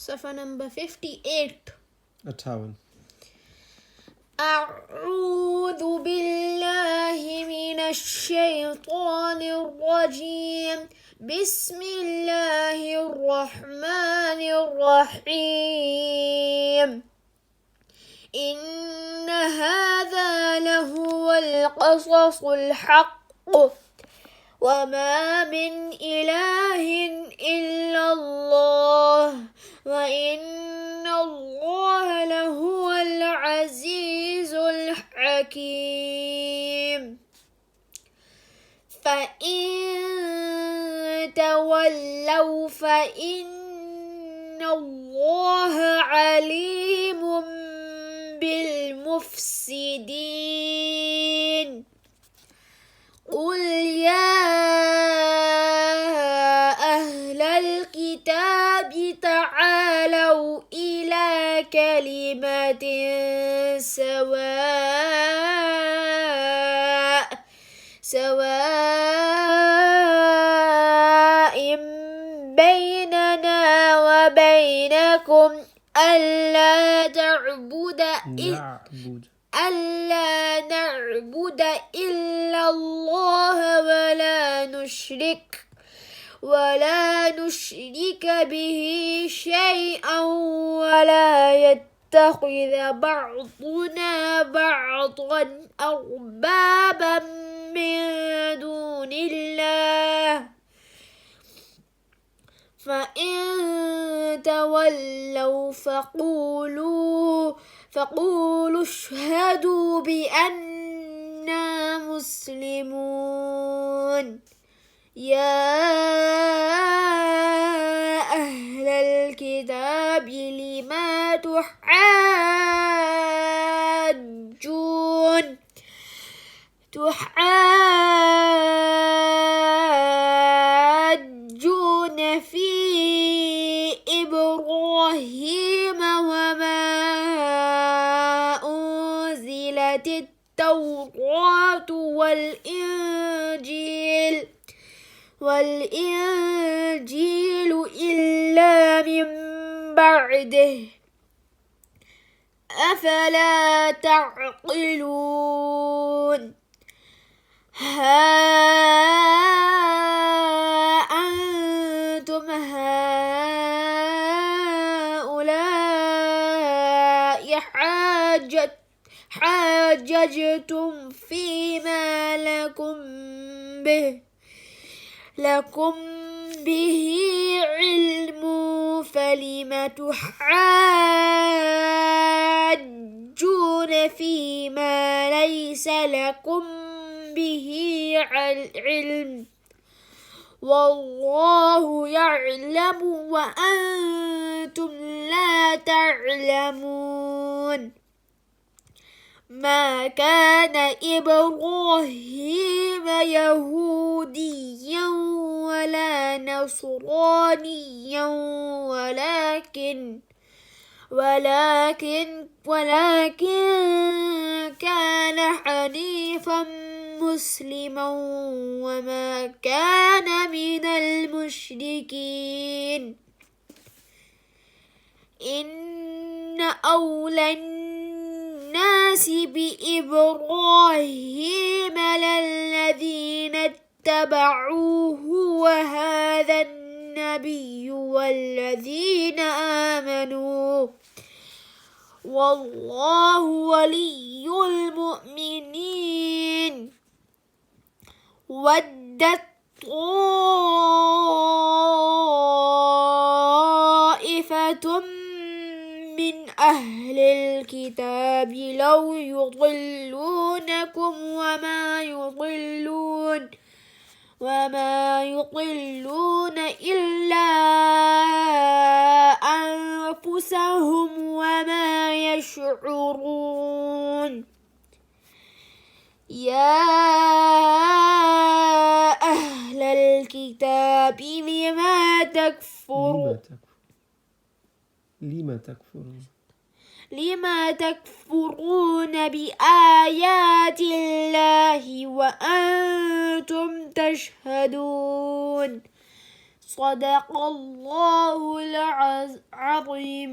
Safa number 58. 58. أعوذ بالله من الشيطان الرجيم. بسم الله الرحمن الرحيم. إن هذا لهو القصص الحق وما من إله إلا الله وإن الله لهو العزيز الحكيم. فإن تولوا فإن الله عليم بالمفسدين. قل يا أهل الكتاب تعالوا إلى كلمة سواء بيننا وبينكم ألا نعبد إلا الله ولا نشرك به شيئا ولا يتخذ بعضنا بعضا أربابا من دون الله. فإن تولوا فقولوا اشهدوا بأننا مسلمون. يا أهل الكتاب لما تحاجون في إبراهيم وما أنزلت التوراة والإنجيل إلا من بعده أفلا تعقلون. ها أنتم هؤلاء حاججتم فيما لكم به علم فلم تحاجون فيما ليس لكم به علم والله يعلم وأنتم لا تعلمون. ما كان إبراهيم يهوديا ولا نصرانيا ولكن كان حنيفا مسلما وما كان من المشركين. إن أولى الناس بإبراهيم للذين اتبعوه وهذا النبي والذين آمنوا والله ولي المؤمنين. ودت طائفة من أهل الكتاب لو يضلونكم وما يضلون إلا أنفسهم وما يشعرون. يا أهل الكتاب لما تكفرون بآيات الله وأنتم تشهدون. صدق الله العظيم.